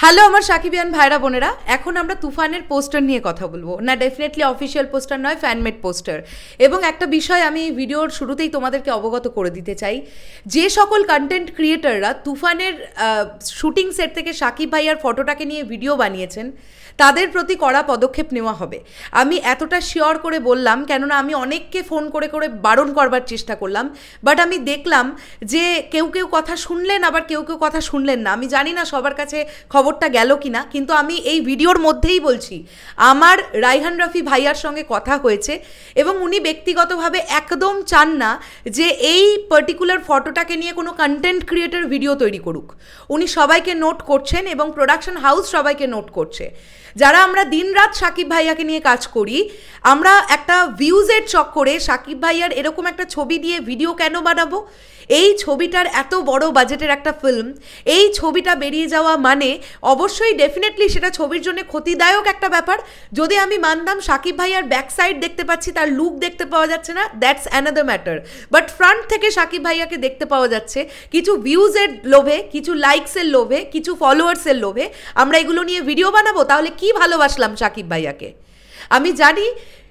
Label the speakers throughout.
Speaker 1: Hello আমার সাকিবিয়ান ভাইরা বোনেরা, এখন আমরা তুফানের পোস্টার নিয়ে কথা বলবো না। ডেফিনেটলি অফিসিয়াল পোস্টার নয়, ফ্যানমেড পোস্টার। এবং একটা বিষয় আমি ভিডিওর শুরুতেই তোমাদেরকে অবগত করে দিতে চাই, যে সকল কন্টেন্ট ক্রিয়েটাররা তুফানের শুটিং সেট থেকে সাকিব ভাইয়ার ফটোটাকে নিয়ে ভিডিও বানিয়েছেন তাদের প্রতি কড়া পদক্ষেপ নেওয়া হবে। আমি এতটা শিওর করে বললাম কেননা আমি অনেককে ফোন করে করে বারণ করবার চেষ্টা করলাম, বাট আমি দেখলাম যে কেউ কেউ কথা শুনলেন, আবার কেউ কেউ কথা শুনলেন না। আমি জানি না সবার কাছে খবরটা গেল কিনা, কিন্তু আমি এই ভিডিওর মধ্যেই বলছি আমার রায়হান রাফি ভাইয়ার সঙ্গে কথা হয়েছে এবং উনি ব্যক্তিগতভাবে একদম চান না যে এই পার্টিকুলার ফটোটাকে নিয়ে কোনো কন্টেন্ট ক্রিয়েটর ভিডিও তৈরি করুক। উনি সবাইকে নোট করছেন এবং প্রোডাকশন হাউস সবাইকে নোট করছে। যারা আমরা দিনরাত সাকিব ভাইয়াকে নিয়ে কাজ করি, আমরা একটা ভিউজের চক্করে সাকিব ভাইয়ার এরকম একটা ছবি দিয়ে ভিডিও কেন বানাবো? এই ছবিটার এত বড় বাজেটের একটা ফিল্ম, এই ছবিটা বেরিয়ে যাওয়া মানে অবশ্যই ডেফিনেটলি সেটা ছবির জন্য ক্ষতিদায়ক একটা ব্যাপার। যদি আমি মানতাম সাকিব ভাইয়ার ব্যাক সাইড দেখতে পাচ্ছি, তার লুক দেখতে পাওয়া যাচ্ছে না, that's another matter, but front থেকে সাকিব ভাইয়াকে দেখতে পাওয়া যাচ্ছে। কিছু ভিউজের লোভে, কিছু লাইকসের লোভে, কিছু ফলোয়ার্সের লোভে আমরা এগুলো নিয়ে ভিডিও বানাবো? তাহলে কি ভালোবাসলাম সাকিব ভাইয়াকে? আমি জানি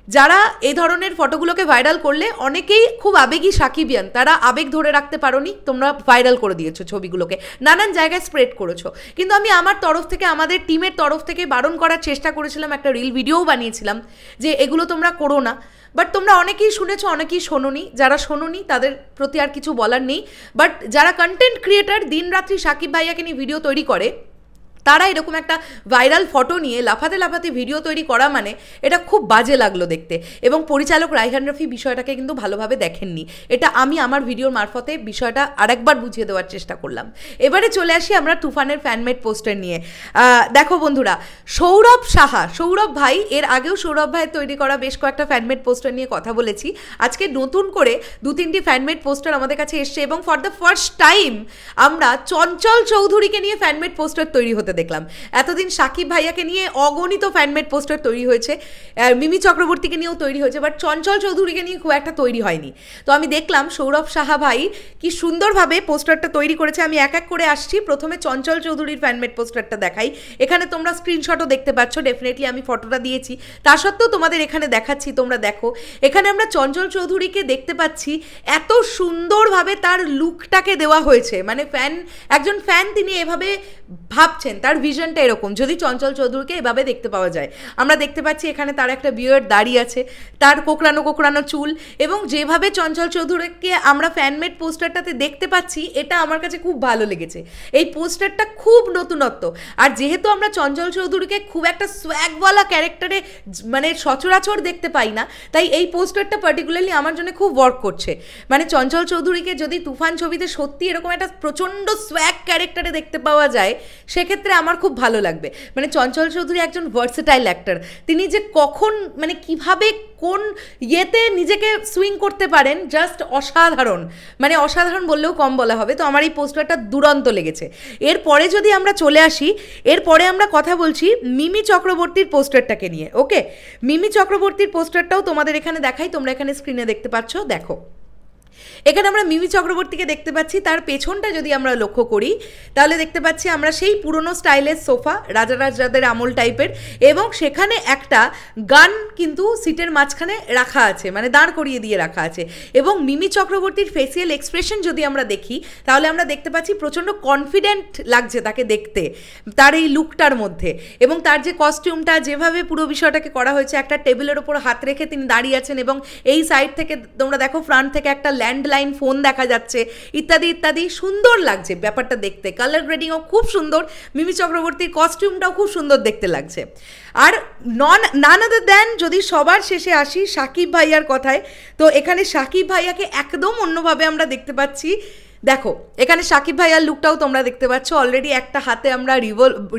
Speaker 1: যারা এই ধরনের ফটোগুলোকে ভাইরাল করলে অনেকেই খুব আবেগী সাকিবিয়ান, তারা আবেগ ধরে রাখতে পারোনি, তোমরা ভাইরাল করে দিয়েছো ছবিগুলোকে, নানান জায়গায় স্প্রেড করেছো। কিন্তু আমি আমার তরফ থেকে, আমাদের টিমের তরফ থেকে বারণ করার চেষ্টা করেছিলাম, একটা রিল ভিডিওও বানিয়েছিলাম যে এগুলো তোমরা করো না। বাট তোমরা অনেকেই শুনেছো, অনেকেই শোনোনি। যারা শোনোনি তাদের প্রতি আর কিছু বলার নেই, বাট যারা কন্টেন্ট ক্রিয়েটার দিনরাত্রি সাকিব ভাইয়াকে নিয়ে ভিডিও তৈরি করে, তারা এরকম একটা ভাইরাল ফটো নিয়ে লাফাতে লাফাতে ভিডিও তৈরি করা মানে এটা খুব বাজে লাগলো দেখতে। এবং পরিচালক রায়হান রাফি বিষয়টাকে কিন্তু ভালোভাবে দেখেননি। এটা আমি আমার ভিডিওর মারফতে বিষয়টা আরেকবার বুঝিয়ে দেওয়ার চেষ্টা করলাম। এবারে চলে আসি আমরা তুফানের ফ্যানমেড পোস্টার নিয়ে। দেখো বন্ধুরা, সৌরভ সাহা, সৌরভ ভাই, এর আগেও সৌরভ ভাইয়ের তৈরি করা বেশ কয়েকটা ফ্যানমেড পোস্টার নিয়ে কথা বলেছি। আজকে নতুন করে 2-3টি ফ্যানমেড পোস্টার আমাদের কাছে এসছে এবং ফর দ্য ফার্স্ট টাইম আমরা চঞ্চল চৌধুরীকে নিয়ে ফ্যানমেড পোস্টার তৈরি হতে দেখলাম। এতদিন সাকিব ভাইয়াকে নিয়ে অগণিত ফ্যানমেড পোস্টার তৈরি হয়েছে, মিমি চক্রবর্তীকে নিয়েও তৈরি হয়েছে, বাট চঞ্চল চৌধুরীকে নিয়ে খুব একটা তৈরি হয়নি। তো আমি দেখলাম সৌরভ সাহা ভাই কি সুন্দরভাবে পোস্টারটা তৈরি করেছে। আমি এক এক করে আসছি। প্রথমে চঞ্চল চৌধুরীর ফ্যানমেড পোস্টারটা দেখাই। এখানে তোমরা স্ক্রিনশটও দেখতে পাচ্ছ, ডেফিনেটলি আমি ফটোটা দিয়েছি, তা সত্ত্বেও তোমাদের এখানে দেখাচ্ছি, তোমরা দেখো। এখানে আমরা চঞ্চল চৌধুরীকে দেখতে পাচ্ছি, এত সুন্দরভাবে তার লুকটাকে দেওয়া হয়েছে। মানে একজন ফ্যান তিনি এভাবে ভাবছেন, তার ভিশনটা এরকম, যদি চঞ্চল চৌধুরীকে এভাবে দেখতে পাওয়া যায়। আমরা দেখতে পাচ্ছি এখানে তার একটা বিয়ার্ড দাড়ি আছে, তার কোকড়ানো কোকড়ানো চুল, এবং যেভাবে চঞ্চল চৌধুরীকে আমরা ফ্যানমেড পোস্টারটাতে দেখতে পাচ্ছি, এটা আমার কাছে খুব ভালো লেগেছে। এই পোস্টারটা খুব নতুনত্ব। আর যেহেতু আমরা চঞ্চল চৌধুরীকে খুব একটা সোয়াগওয়ালা ক্যারেক্টারে মানে সচরাচর দেখতে পাই না, তাই এই পোস্টারটা পার্টিকুলারলি আমার জন্য খুব ওয়ার্ক করছে। মানে চঞ্চল চৌধুরীকে যদি তুফান ছবিতে সত্যি এরকম একটা প্রচণ্ড সোয়াগ ক্যারেক্টারে দেখতে পাওয়া যায়, সেক্ষেত্রে আমার খুব ভালো লাগবে। মানে চঞ্চল চৌধুরী একজন ভার্সেটাইল অ্যাক্টর, তিনি যে কখন মানে কিভাবে কোন ইয়েতে নিজেকে সুইং করতে পারেন, জাস্ট অসাধারণ। মানে অসাধারণ বললেও কম বলা হবে। তো আমার এই পোস্টারটা দুরন্ত লেগেছে। এরপরে যদি আমরা চলে আসি, এরপরে আমরা কথা বলছি মিমি চক্রবর্তীর পোস্টারটাকে নিয়ে। ওকে, মিমি চক্রবর্তীর পোস্টারটাও তোমাদের এখানে দেখাই, তোমরা এখানে স্ক্রিনে দেখতে পাচ্ছ, দেখো। এখানে আমরা মিমি চক্রবর্তীকে দেখতে পাচ্ছি। তার পেছনটা যদি আমরা লক্ষ্য করি তাহলে দেখতে পাচ্ছি আমরা সেই পুরনো স্টাইলের সোফা, রাজারাজাদের আমল টাইপের, এবং সেখানে একটা গান কিন্তু সিটের মাঝখানে রাখা আছে, মানে দাঁড় করিয়ে দিয়ে রাখা আছে। এবং মিমি চক্রবর্তীর ফেসিয়াল এক্সপ্রেশন যদি আমরা দেখি তাহলে আমরা দেখতে পাচ্ছি প্রচণ্ড কনফিডেন্ট লাগছে তাকে দেখতে, তার এই লুকটার মধ্যে। এবং তার যে কস্টিউমটা, যেভাবে পুরো বিষয়টাকে করা হয়েছে, একটা টেবিলের ওপর হাত রেখে তিনি দাঁড়িয়ে আছেন, এবং এই সাইড থেকে তোমরা দেখো ফ্রন্ট থেকে একটা ল্যান্ডলাইন ফোন দেখা যাচ্ছে, ইত্যাদি ইত্যাদি। সুন্দর লাগছে ব্যাপারটা দেখতে, কালার গ্রেডিংও খুব সুন্দর, মিমি চক্রবর্তীর কস্টিউমটাও খুব সুন্দর দেখতে লাগছে। আর নান আদার দ্যান, যদি সবার শেষে আসি সাকিব ভাইয়ার কথায়, তো এখানে সাকিব ভাইয়াকে একদম অন্যভাবে আমরা দেখতে পাচ্ছি। দেখো এখানে সাকিব ভাইয়ার লুকটাও তোমরা দেখতে পাচ্ছ। অলরেডি একটা হাতে আমরা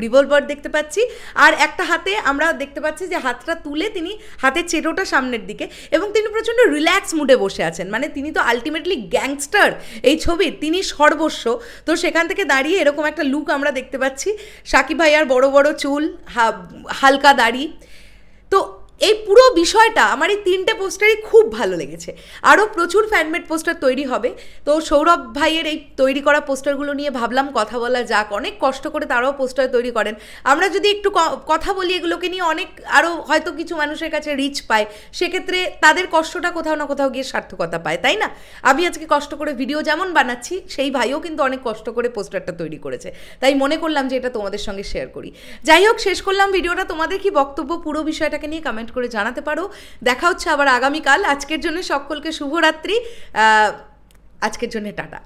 Speaker 1: রিভলভার দেখতে পাচ্ছি, আর একটা হাতে আমরা দেখতে পাচ্ছি যে হাতটা তুলে তিনি হাতের চেটোটা সামনের দিকে, এবং তিনি প্রচণ্ড রিল্যাক্স মুডে বসে আছেন। মানে তিনি তো আলটিমেটলি গ্যাংস্টার এই ছবির, তিনি সর্বস্ব। তো সেখান থেকে দাঁড়িয়ে এরকম একটা লুক আমরা দেখতে পাচ্ছি। সাকিব ভাইয়ার বড় বড় চুল, হালকা দাড়ি। তো এই পুরো বিষয়টা আমার এই 3টে পোস্টারই খুব ভালো লেগেছে। আরও প্রচুর ফ্যানমেড পোস্টার তৈরি হবে। তো সৌরভ ভাইয়ের এই তৈরি করা পোস্টারগুলো নিয়ে ভাবলাম কথা বলা যাক। অনেক কষ্ট করে তারাও পোস্টার তৈরি করেন। আমরা যদি একটু কথা বলি এগুলোকে নিয়ে, অনেক আরও হয়তো কিছু মানুষের কাছে রিচ পায়, সেক্ষেত্রে তাদের কষ্টটা কোথাও না কোথাও গিয়ে সার্থকতা পায়, তাই না? আমি আজকে কষ্ট করে ভিডিও যেমন বানাচ্ছি, সেই ভাইও কিন্তু অনেক কষ্ট করে পোস্টারটা তৈরি করেছে। তাই মনে করলাম যে এটা তোমাদের সঙ্গে শেয়ার করি। যাই হোক, শেষ করলাম ভিডিওটা। তোমাদের কি বক্তব্য পুরো বিষয়টাকে নিয়ে কমেন্ট করে জানাতে পারো। দেখা হচ্ছে আবার আগামীকাল। আজকের জন্য সকলকে শুভরাত্রি। আজকের জন্য টাটা।